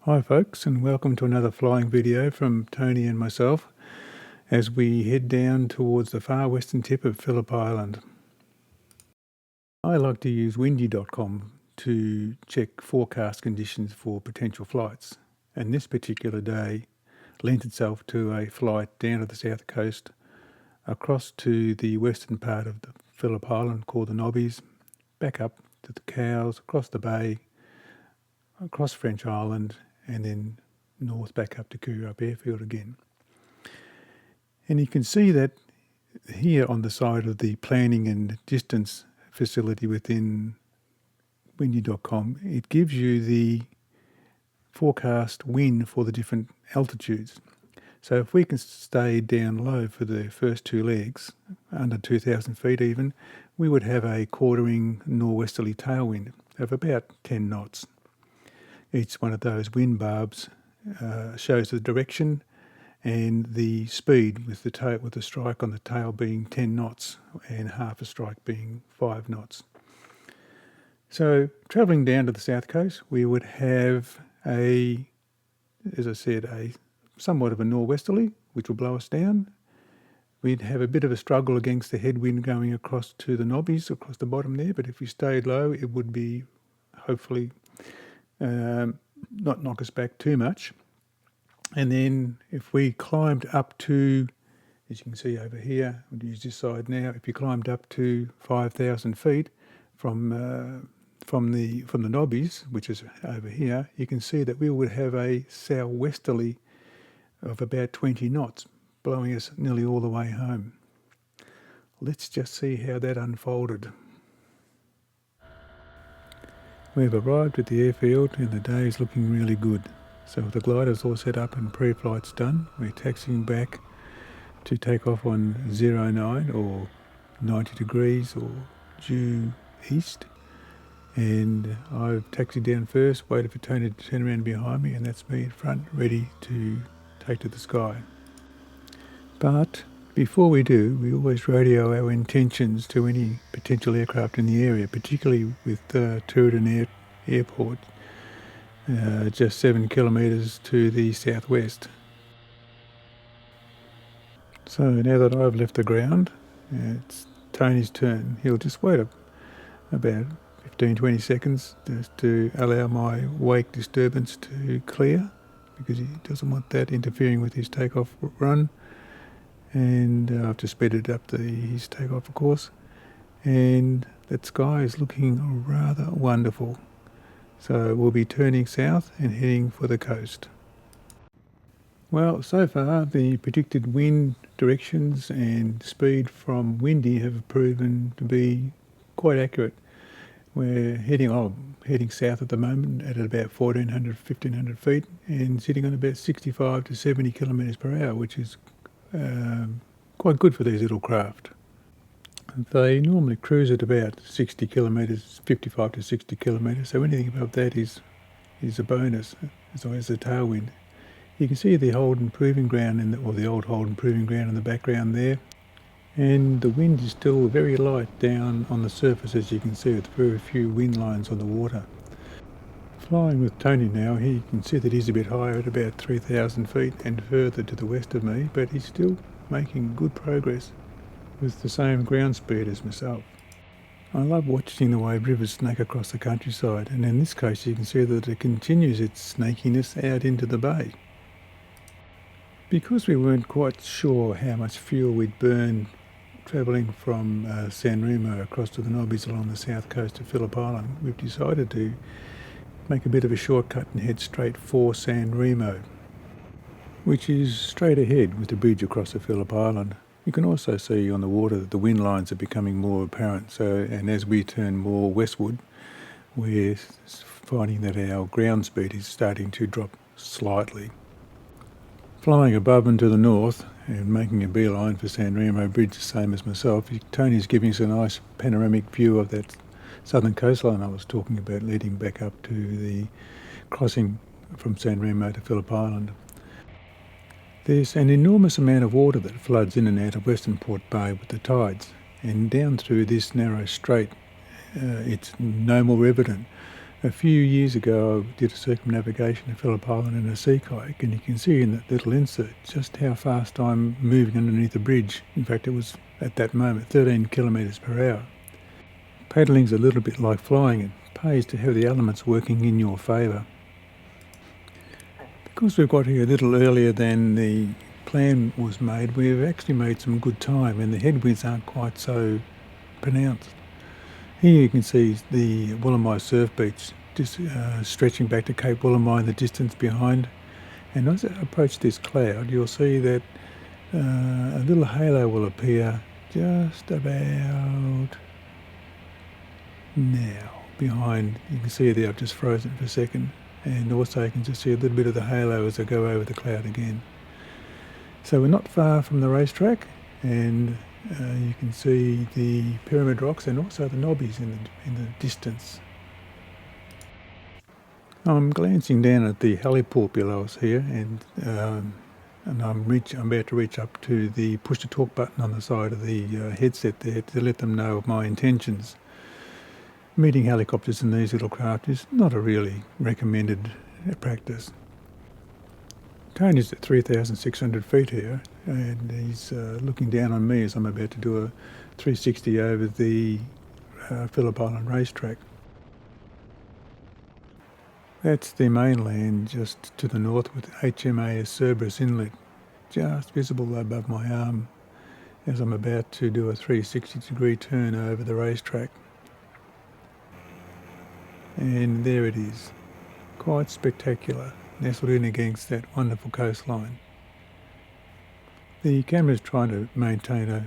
Hi folks, and welcome to another flying video from Tony and myself as we head down towards the far western tip of Phillip Island. I like to use windy.com to check forecast conditions for potential flights, and this particular day lent itself to a flight down to the south coast across to the western part of the Phillip Island called the Nobbies, back up to the Cows, across the bay, across French Island, and then north back up to Coorab Airfield again. And you can see that here on the side of the planning and distance facility within windy.com, it gives you the forecast wind for the different altitudes. So if we can stay down low for the first two legs, under 2,000 feet even, we would have a quartering norwesterly tailwind of about 10 knots. Each one of those wind barbs shows the direction and the speed, with the strike on the tail being 10 knots and half a strike being 5 knots. So travelling down to the south coast, we would have a somewhat of a norwesterly, which will blow us down. We'd have a bit of a struggle against the headwind going across to the Nobbies, across the bottom there, but if we stayed low, it would be hopefully not knock us back too much. And then if we climbed up to, as you can see over here, we'll use this side now, if you climbed up to 5,000 feet from the Nobbies, which is over here, you can see that we would have a southwesterly of about 20 knots, blowing us nearly all the way home. Let's just see how that unfolded. We've arrived at the airfield and the day is looking really good. So with the gliders all set up and pre-flight's done, we're taxiing back to take off on 09 or 90 degrees or due east. And I've taxied down first, waited for Tony to turn around behind me, and that's me in front, ready to take to the sky. But before we do, we always radio our intentions to any potential aircraft in the area, particularly with Turbulent Airport, just 7 kilometres to the southwest. So now that I've left the ground, it's Tony's turn. He'll just wait about 15-20 seconds just to allow my wake disturbance to clear, because he doesn't want that interfering with his takeoff run. And I've just speeded up his takeoff, of course. And that sky is looking rather wonderful. So we'll be turning south and heading for the coast. Well, so far the predicted wind directions and speed from windy have proven to be quite accurate. We're heading south at the moment at about 1,400, 1,500 feet and sitting on about 65 to 70 kilometres per hour, which is quite good for these little craft. They normally cruise at about 60 kilometres, 55 to 60 kilometres, so anything above that is a bonus, as long as the tailwind. You can see the Holden Proving Ground, the old Holden Proving Ground in the background there, and the wind is still very light down on the surface, as you can see, with very few wind lines on the water. Flying with Tony now, you can see that he's a bit higher at about 3,000 feet and further to the west of me, but he's still making good progress with the same ground speed as myself. I love watching the way rivers snake across the countryside, and in this case you can see that it continues its snakiness out into the bay. Because we weren't quite sure how much fuel we'd burn travelling from San Remo across to the Nobbies along the south coast of Phillip Island, we've decided to make a bit of a shortcut and head straight for San Remo, which is straight ahead with the bridge across the Phillip Island. You can also see on the water that the wind lines are becoming more apparent, and as we turn more westward, we're finding that our ground speed is starting to drop slightly. Flying above and to the north and making a beeline for San Remo Bridge, the same as myself, Tony's giving us a nice panoramic view of that southern coastline I was talking about, leading back up to the crossing from San Remo to Phillip Island. There's an enormous amount of water that floods in and out of Western Port Bay with the tides, and down through this narrow strait it's no more evident A few years ago I did a circumnavigation of Phillip Island in a sea kayak, and you can see in that little insert just how fast I'm moving underneath the bridge. In fact, it was at that moment 13 kilometres per hour. Paddling's a little bit like flying. It pays to have the elements working in your favour. Because we've got here a little earlier than the plan was made, we've actually made some good time, and the headwinds aren't quite so pronounced. Here you can see the Woolamai surf beach just stretching back to Cape Woolamai in the distance behind. And as I approach this cloud, you'll see that a little halo will appear just about now behind. You can see there I've just frozen for a second, and also you can just see a little bit of the halo as I go over the cloud again. So we're not far from the racetrack, and you can see the pyramid rocks and also the Nobbies in the distance. I'm glancing down at the heliport below us here, and I'm about to reach up to the push to talk button on the side of the headset there to let them know of my intentions. Meeting helicopters in these little craft is not a really recommended practice. Tony's at 3,600 feet here, and he's looking down on me as I'm about to do a 360 over the Phillip Island racetrack. That's the mainland just to the north with HMAS Cerberus Inlet just visible above my arm as I'm about to do a 360-degree turn over the racetrack. And there it is, quite spectacular, nestled in against that wonderful coastline. The camera's trying to maintain a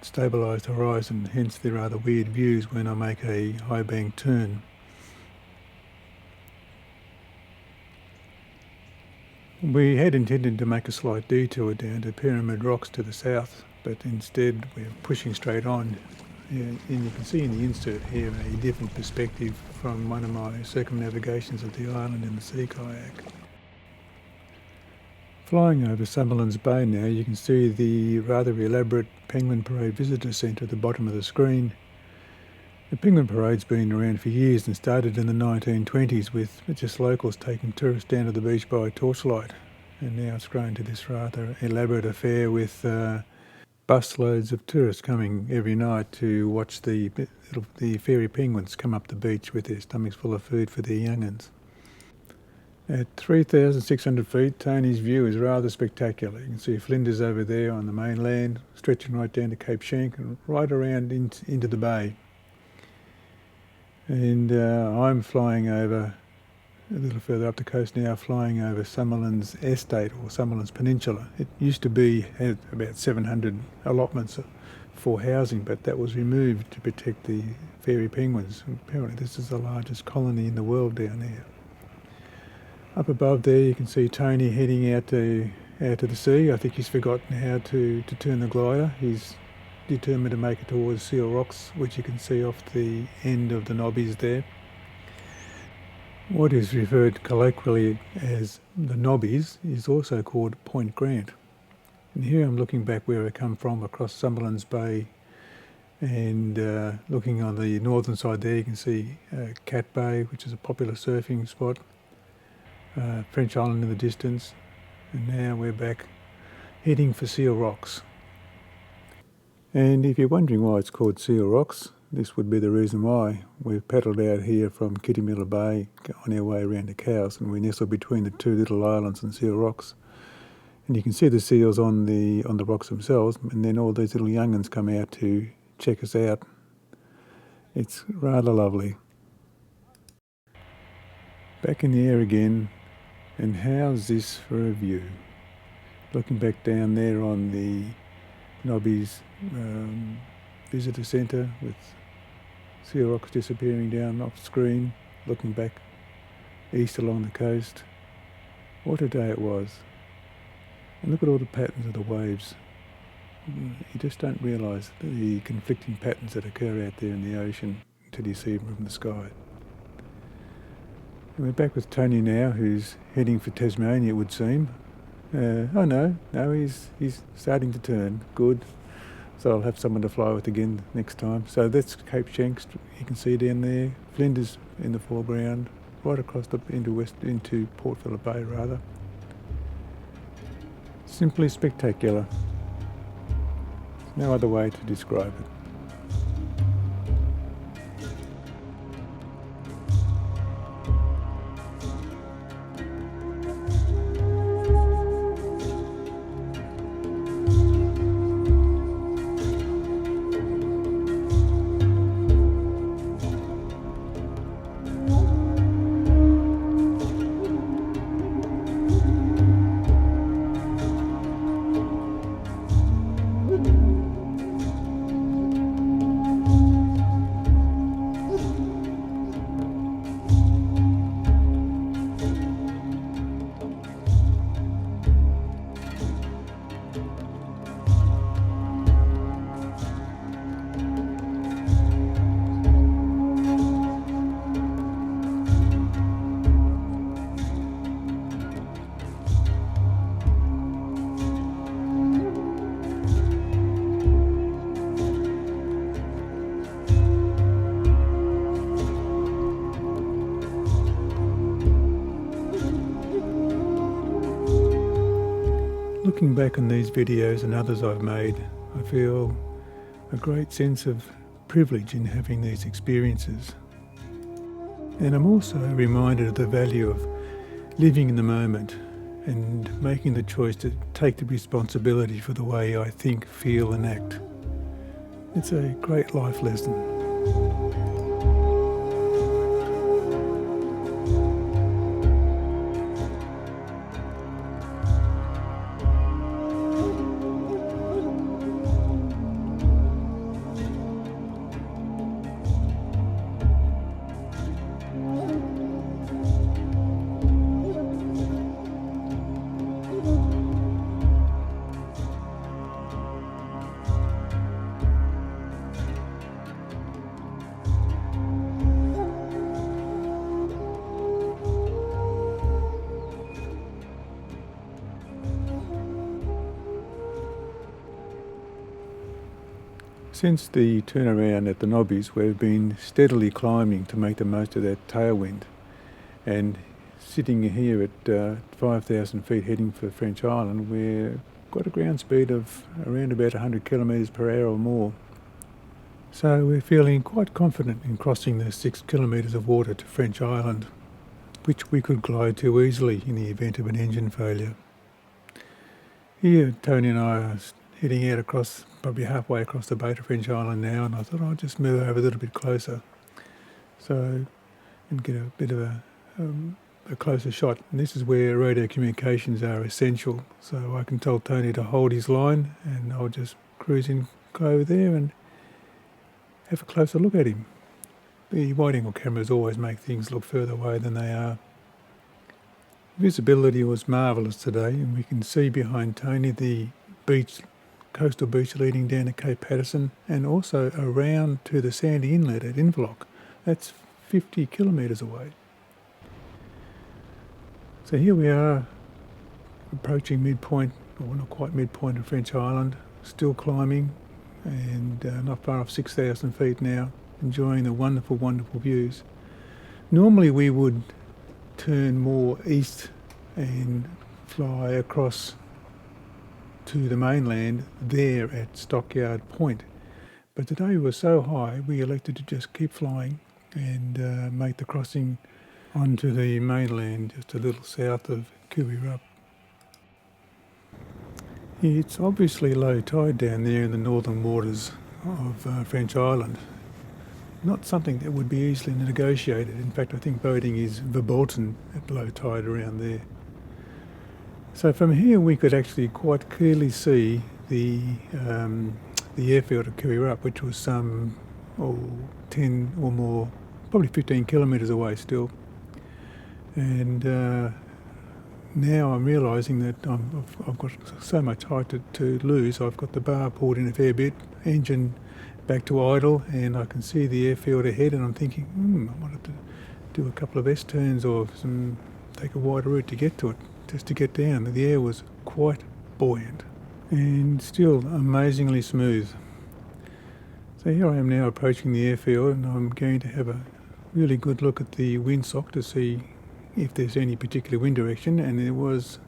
stabilised horizon, hence the rather weird views when I make a high bank turn. We had intended to make a slight detour down to Pyramid Rocks to the south, but instead we're pushing straight on. And you can see in the insert here a different perspective from one of my circumnavigations of the island in the sea kayak. Flying over Summerlands Bay now, you can see the rather elaborate Penguin Parade Visitor Centre at the bottom of the screen. The Penguin Parade's been around for years and started in the 1920s with just locals taking tourists down to the beach by torchlight, and now it's grown to this rather elaborate affair with busloads of tourists coming every night to watch the fairy penguins come up the beach with their stomachs full of food for their young'uns. At 3,600 feet, Tony's view is rather spectacular. You can see Flinders over there on the mainland, stretching right down to Cape Schenck and right around into the bay. And I'm flying over a little further up the coast now, flying over Summerlands Estate or Summerlands Peninsula. It used to had about 700 allotments for housing, but that was removed to protect the fairy penguins. Apparently this is the largest colony in the world down there. Up above there you can see Tony heading out to the sea. I think he's forgotten how to turn the glider. He's determined to make it towards Seal Rocks, which you can see off the end of the Nobbies there. What is referred colloquially as the Nobbies is also called Point Grant. And here I'm looking back where I come from across Summerlands Bay, and looking on the northern side there you can see Cat Bay, which is a popular surfing spot, French Island in the distance, and now we're back heading for Seal Rocks. And if you're wondering why it's called Seal Rocks, this would be the reason why. We've paddled out here from Kittimilla Bay on our way around to Cowes, and we nestle between the two little islands and Seal Rocks. And you can see the seals on the rocks themselves, and then all these little young'uns come out to check us out. It's rather lovely. Back in the air again, and how's this for a view? Looking back down there on the Nobbies visitor centre with Seal Rocks disappearing down off screen, looking back east along the coast. What a day it was. And look at all the patterns of the waves. You just don't realise the conflicting patterns that occur out there in the ocean until you see them from the sky. And we're back with Tony now, who's heading for Tasmania, it would seem. Oh no, he's starting to turn. Good. So I'll have someone to fly with again next time. So that's Cape Shanks, you can see down there. Flinders in the foreground, right across into Port Phillip Bay rather. Simply spectacular. No other way to describe it. Looking back on these videos and others I've made, I feel a great sense of privilege in having these experiences. And I'm also reminded of the value of living in the moment and making the choice to take the responsibility for the way I think, feel and act. It's a great life lesson. Since the turnaround at the Nobbies, we've been steadily climbing to make the most of that tailwind, and sitting here at 5,000 feet heading for French Island, we've got a ground speed of around about 100 kilometres per hour or more. So we're feeling quite confident in crossing the 6 kilometres of water to French Island, which we could glide to easily in the event of an engine failure. Here Tony and I are heading out across, probably halfway across the bay to French Island now, and I thought I'd just move over a little bit closer and get a bit of a closer shot. And this is where radio communications are essential, so I can tell Tony to hold his line and I'll just cruise in, go over there and have a closer look at him. The wide-angle cameras always make things look further away than they are. Visibility was marvellous today, and we can see behind Tony the coastal beach leading down to Cape Patterson and also around to the sandy inlet at Inverloch. That's 50 kilometres away. So here we are approaching midpoint, or not quite midpoint of French Island, still climbing and not far off 6,000 feet now, enjoying the wonderful, wonderful views. Normally we would turn more east and fly across to the mainland there at Stockyard Point. But today we were so high, we elected to just keep flying and make the crossing onto the mainland just a little south of Kuirup. It's obviously low tide down there in the northern waters of French Island. Not something that would be easily negotiated. In fact, I think boating is verboten at low tide around there. So from here we could actually quite clearly see the airfield of Kuirup, which was some 10 or more, probably 15 kilometres away still. And now I'm realising that I've got so much height to lose. I've got the bar pulled in a fair bit, engine back to idle, and I can see the airfield ahead, and I'm thinking, I might have to do a couple of S-turns or take a wider route to get to it, just to get down. The air was quite buoyant and still amazingly smooth. So here I am now approaching the airfield, and I'm going to have a really good look at the windsock to see if there's any particular wind direction, and there was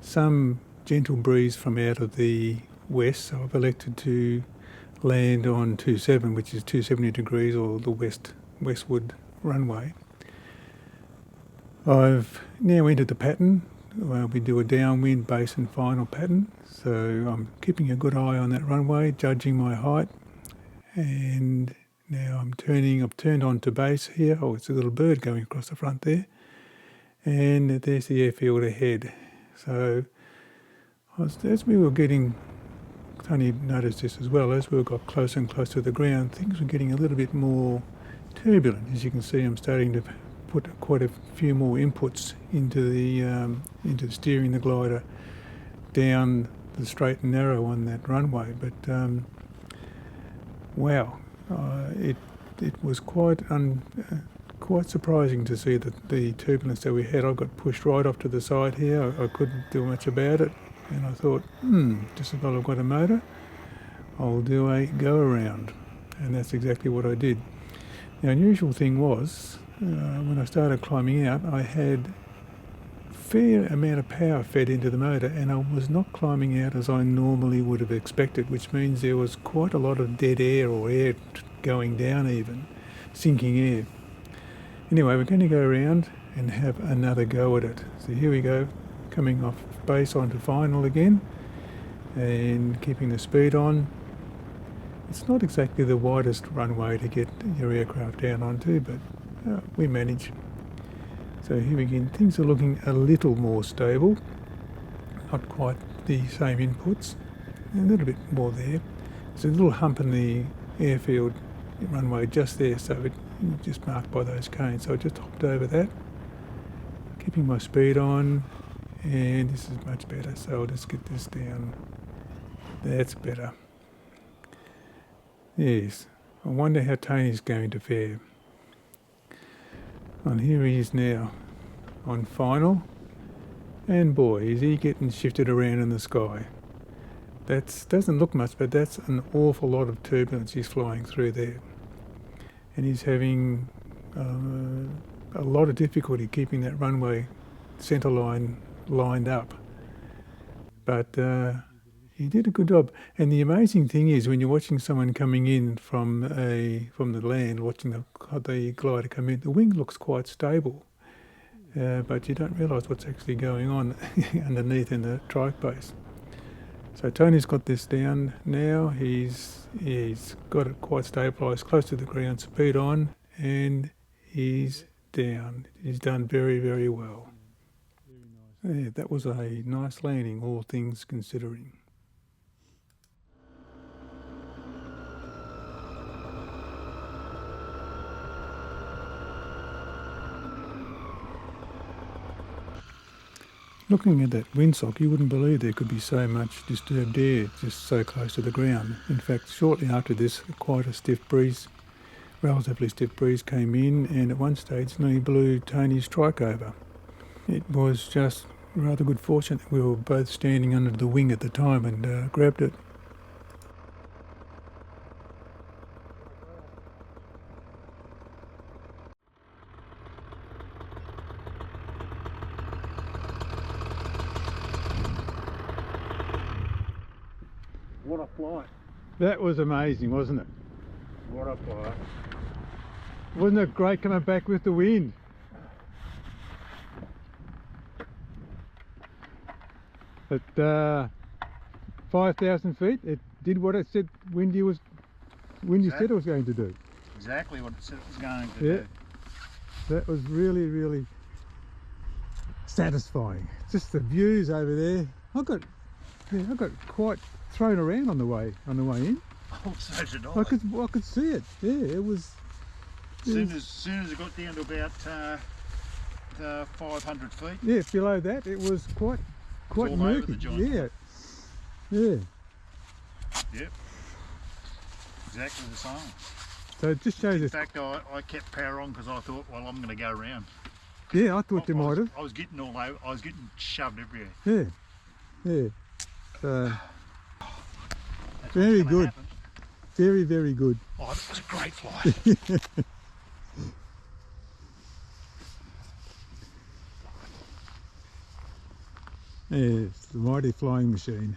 some gentle breeze from out of the west, so I've elected to land on 27, which is 270 degrees, or the westward runway. I've now entered the pattern. We do a downwind, base and final pattern, so I'm keeping a good eye on that runway, judging my height, and now I've turned on to base here. Oh, it's a little bird going across the front there, and there's the airfield ahead. So as we were getting, Tony noticed this as well, as we got closer and closer to the ground, things were getting a little bit more turbulent. As you can see, I'm starting to put quite a few more inputs into the steering the glider down the straight and narrow on that runway. But wow, it was quite surprising to see that the turbulence that we had. I got pushed right off to the side here. I couldn't do much about it, and I thought, just as well I've got a motor, I'll do a go around, and that's exactly what I did. The unusual thing was, when I started climbing out, I had a fair amount of power fed into the motor, and I was not climbing out as I normally would have expected, which means there was quite a lot of dead air, or air going down even, sinking air. Anyway, we're going to go around and have another go at it. So here we go, coming off base onto final again, and keeping the speed on. It's not exactly the widest runway to get your aircraft down onto, but we manage. So here again, things are looking a little more stable, not quite the same inputs, a little bit more there. There's a little hump in the airfield runway just there, so it's just marked by those cones. So I just hopped over that, keeping my speed on, and this is much better. So I'll just get this down. That's better. Yes, I wonder how Tony's going to fare. And here he is now on final, and boy, is he getting shifted around in the sky. That doesn't look much, but that's an awful lot of turbulence he's flying through there, and he's having a lot of difficulty keeping that runway centre line lined up. But he did a good job. And the amazing thing is, when you're watching someone coming in from the land, watching the glider come in, the wing looks quite stable, but you don't realise what's actually going on underneath in the trike base. So Tony's got this down now. He's got it quite stabilised, close to the ground, speed on, and he's down. He's done very, very well. Yeah, that was a nice landing, all things considering. Looking at that windsock, you wouldn't believe there could be so much disturbed air just so close to the ground. In fact, shortly after this, quite a stiff breeze, relatively stiff breeze came in, and at one stage nearly blew Tony's trike over. It was just rather good fortune that we were both standing under the wing at the time and grabbed it. What a flight. That was amazing, wasn't it? What a flight. Wasn't it great coming back with the wind? At 5,000 feet, it did what it said Windy said it was going to do. Exactly what it said it was going to do. That was really, really satisfying. Just the views over there. I got quite thrown around on the way in. Oh, so did I. I could see it. Yeah, it was. As soon as it got down to about 500 feet. Yeah, below that it was quite murky. Yeah. Yep. Exactly the same. So it just shows us. In fact, I kept power on because I thought, well, I'm going to go around. Yeah, I thought you might have. I was getting all over. I was getting shoved everywhere. Yeah. Very good. Happen. Very, very good. Oh, that was a great flight. Yes, the mighty flying machine.